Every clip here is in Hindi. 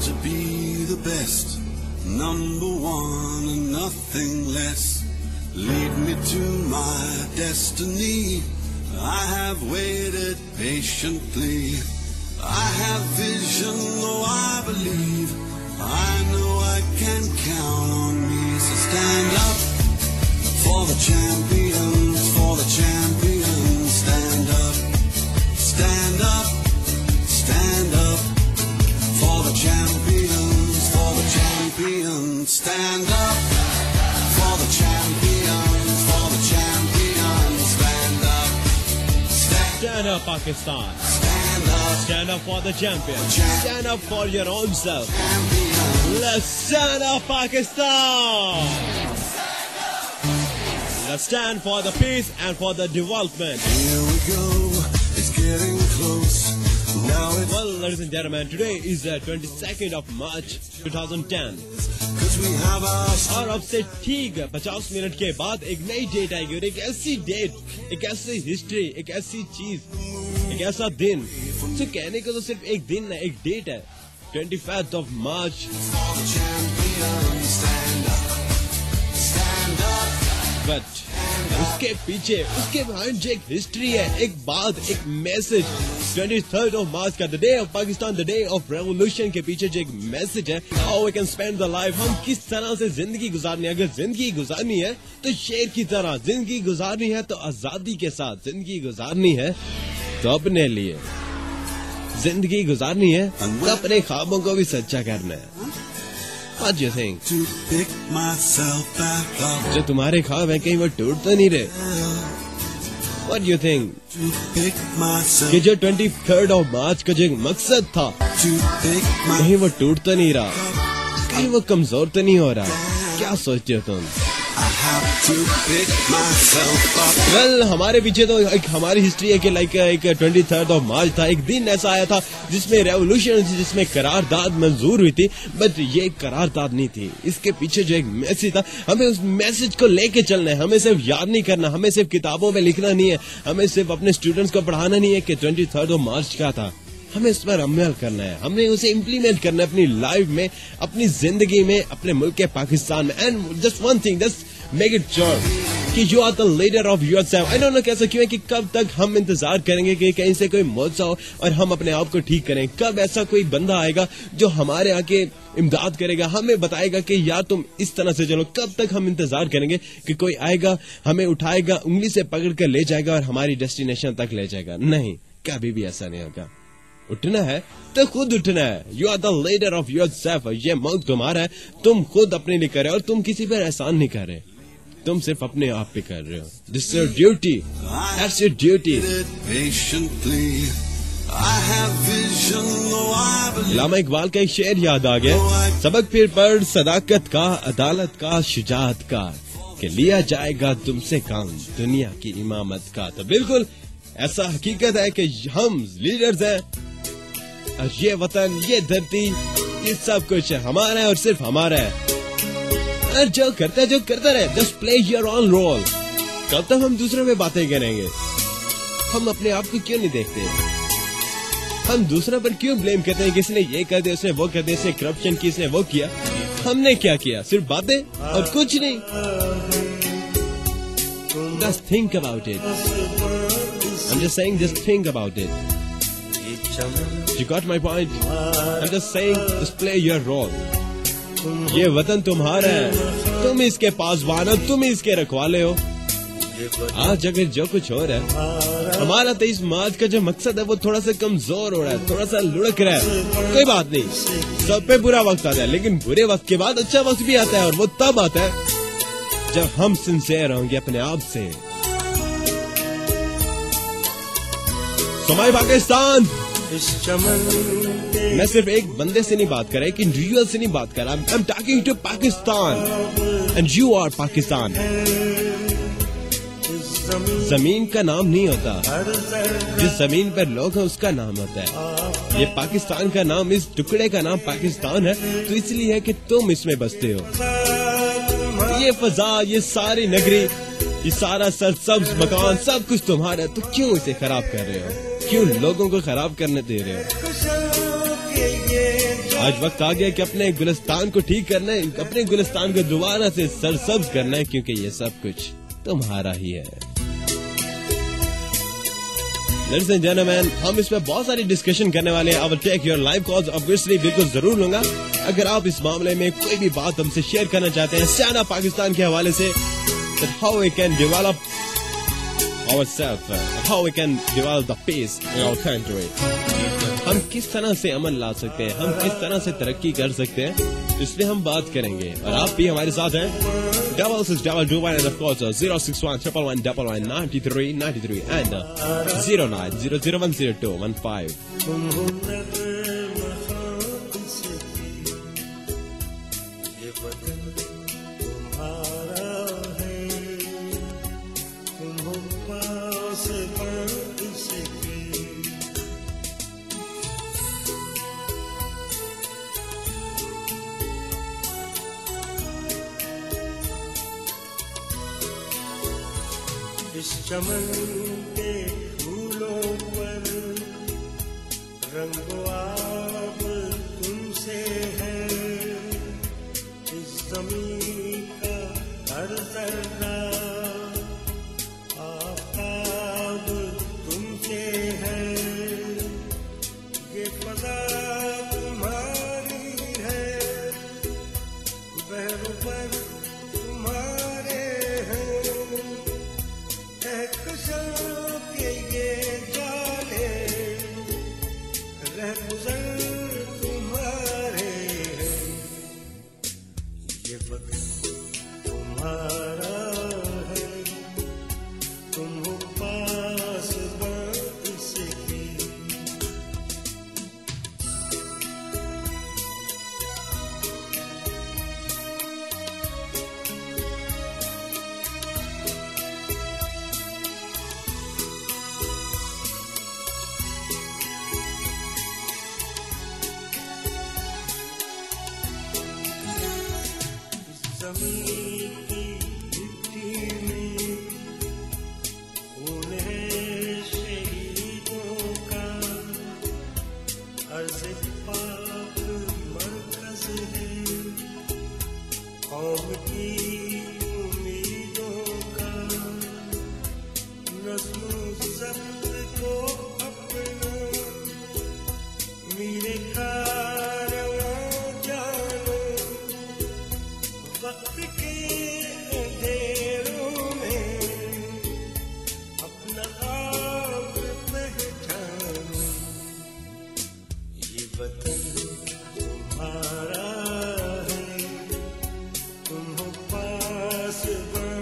to be the best, number one and nothing less. Lead me to my destiny. I have waited patiently. I have vision, though I believe. I know I can count on me. So stand up for the champions, for the champions. Stand up, stand up, stand up for the champions, for the champions. Stand up for the champions, for the champions. Stand up, Stand up, Pakistan. stand up, Stand up for the champions. Stand up for your own self. Let's stand up, Pakistan. Let's stand for the peace and for the development. here we go. It's getting close. Now it's Well, ladies and gentlemen, today is the 22nd of March 2010. 'cause we have our और अब से ठीक 50 मिनट के बाद एक नई डेट आएगी और एक ऐसी डेट, एक ऐसी हिस्ट्री, एक ऐसी चीज, एक ऐसा दिन जो कहने को तो सिर्फ एक दिन है, एक डेट है, 25th of March. for the champions. Stand up, stand up. But उसके पीछे, उसके behind जो एक हिस्ट्री है, एक बात, एक मैसेज, 23rd of March का the day of Pakistan, the day of revolution के पीछे जो एक मैसेज है, how we can spend the life, हम किस तरह से जिंदगी गुजारनी है. अगर जिंदगी गुजारनी है तो शेर की तरह, जिंदगी गुजारनी है तो आजादी के साथ, जिंदगी गुजारनी है तो अपने लिए, जिंदगी गुजारनी है तो अपने ख्वाबों को भी सच्चा करना है. What do you think? To pick myself back up. जो तुम्हारे ख्वाब है कहीं वो टूट तो नहीं रहे? What do you think? To pick myself. कि जो 23rd of March का जो एक मकसद था To pick my. कहीं वो टूट तो नहीं रहा, कहीं वो कमजोर तो नहीं हो रहा? क्या सोचते हो तुम? I have to pick myself up. Well हमारे पीछे तो एक हमारी हिस्ट्री है कि लाइक एक 23rd of March था, एक दिन ऐसा आया था जिसमें रेवोल्यूशन थी, जिसमें करारदाद मंजूर हुई थी. बट ये करारदाद नहीं थी, इसके पीछे जो एक मैसेज था, हमें उस मैसेज को लेके चलना है. हमें सिर्फ याद नहीं करना, हमें सिर्फ किताबों में लिखना नहीं है, हमें सिर्फ अपने स्टूडेंट्स को पढ़ाना नहीं है कि 23rd of March क्या था. हमें इस पर अमल करना है, हमने उसे इम्प्लीमेंट करना है अपनी लाइफ में, अपनी जिंदगी में, अपने मुल्क के पाकिस्तान में. And just one thing, just make it sure कि you are the leader of yourself. I don't know कैसा क्यों है कि कब तक हम इंतजार करेंगे कि कहीं से कोई मौत हो और हम अपने आप को ठीक करें. कब ऐसा कोई बंदा आएगा जो हमारे आके इमदाद करेगा, हमें बताएगा कि यार तुम इस तरह से चलो. कब तक हम इंतजार करेंगे कि कोई आएगा, हमें उठाएगा, उंगली से पकड़ कर ले जाएगा और हमारी डेस्टिनेशन तक ले जाएगा? नहीं, कभी भी ऐसा नहीं होगा. उठना है तो खुद उठना है. You are the leader of yourself. ये मुल्क तुम्हारा है, तुम खुद अपने लिए कर रहे हो और तुम किसी पर एहसान नहीं कर रहे, तुम सिर्फ अपने आप पे कर रहे हो. This is your duty, that's your duty. Patiently. I have vision, though I believe. अल्लामा इकबाल का एक शेर याद आ गया, सबक फिर पढ़ सदाकत का, अदालत का, शुजात का, कि लिया जाएगा तुमसे काम दुनिया की इमामत का. तो बिल्कुल ऐसा हकीकत है कि हम लीडर्स हैं और ये वतन, ये धरती, ये सब कुछ हमारा है और सिर्फ हमारा है. और जो करता रहे, just play your on roll. कब तक हम दूसरों पे बातें करेंगे? हम अपने आप को क्यों नहीं देखते? हम दूसरों पर क्यों ब्लेम करते हैं? किसने ये कर दिया, उसने वो कर दिया, इसने करप्शन की, इसने वो किया. हमने क्या किया? सिर्फ बातें और कुछ नहीं. Just think about it. I'm just saying, just think about it. You got my point? I'm just saying, just play your role. ये वतन तुम्हारा है, तुम इसके पासबान हो, तुम इसके रखवाले हो. आज अगर जो कुछ हो रहा है, हमारा 23 मार्च का जो मकसद है वो थोड़ा सा कमजोर हो रहा है, थोड़ा सा लुढ़क रहा है. कोई बात नहीं, सब पे बुरा वक्त आता है, लेकिन बुरे वक्त के बाद अच्छा वक्त भी आता है. और वो तब आता है जब हम सिंसियर होंगे अपने आप से. समाई पाकिस्तान, मैं सिर्फ एक बंदे से नहीं बात कर रहा, एक इंडिविजुअल से नहीं बात कर रहा. I am talking to Pakistan and you are Pakistan. जमीन का नाम नहीं होता, जिस जमीन पर लोग हैं उसका नाम होता है. ये पाकिस्तान का नाम, इस टुकड़े का नाम पाकिस्तान है तो इसलिए है कि तुम इसमें बसते हो. ये फजा, ये सारी नगरी, ये सारा सरसब्ज मकान, सब कुछ तुम्हारा है, तो क्यों इसे खराब कर रहे हो? क्यों लोगों को खराब करने दे रहे हो? आज वक्त आ गया कि अपने गुलिस्तान को ठीक करना है, अपने गुलिस्तान को दोबारा से सरसब्ज करना है, क्योंकि ये सब कुछ तुम्हारा ही है। Ladies and gentlemen, हम इसमें बहुत सारी डिस्कशन करने वाले हैं। I will take your live calls, obviously, बिल्कुल जरूर लूंगा। अगर आप इस मामले में कोई भी बात हमसे शेयर करना चाहते हैं स्टैंड अप पाकिस्तान के हवाले से, that how we can develop ourselves, how we can develop the peace in our country, हम किस तरह से अमन ला सकते हैं, हम किस तरह से तरक्की कर सकते हैं, इसलिए हम बात करेंगे और आप भी हमारे साथ हैं। 6621 and of course 06111119393 and 0900100215। इस चमन के फूलों पर रंगो आप तुमसे है, इस ज़मीन का हर ज़र्रा आफ़ताब तुमसे है, ये फ़ज़ा तुम्हारी है, बहरों पर तुम्हारे हैं, के ये जाने रह गुज़र तुम्हारे हैं, ये वक्त तुम्हारा है, तुम हो पास इसकी। ज़मीन की मिट्टी में खून है शहीदों का, अर्ज़ पाक मरकज़ है कौम की उम्मीदों का, नज़्म ज़ब्त को अपना मेरे वक्त के अंधेरों में अपना आप पहचानो, ये वतन तुम्हारा है, तुम हो पास इसके।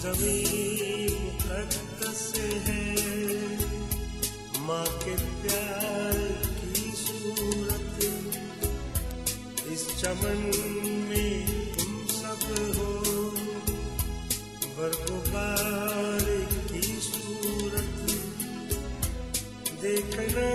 ज़मीन मुक़द्दस है, माँ के प्यार की सूरत, इस चमन में तुम सब हो, बरक़ुबार की सूरत, देखना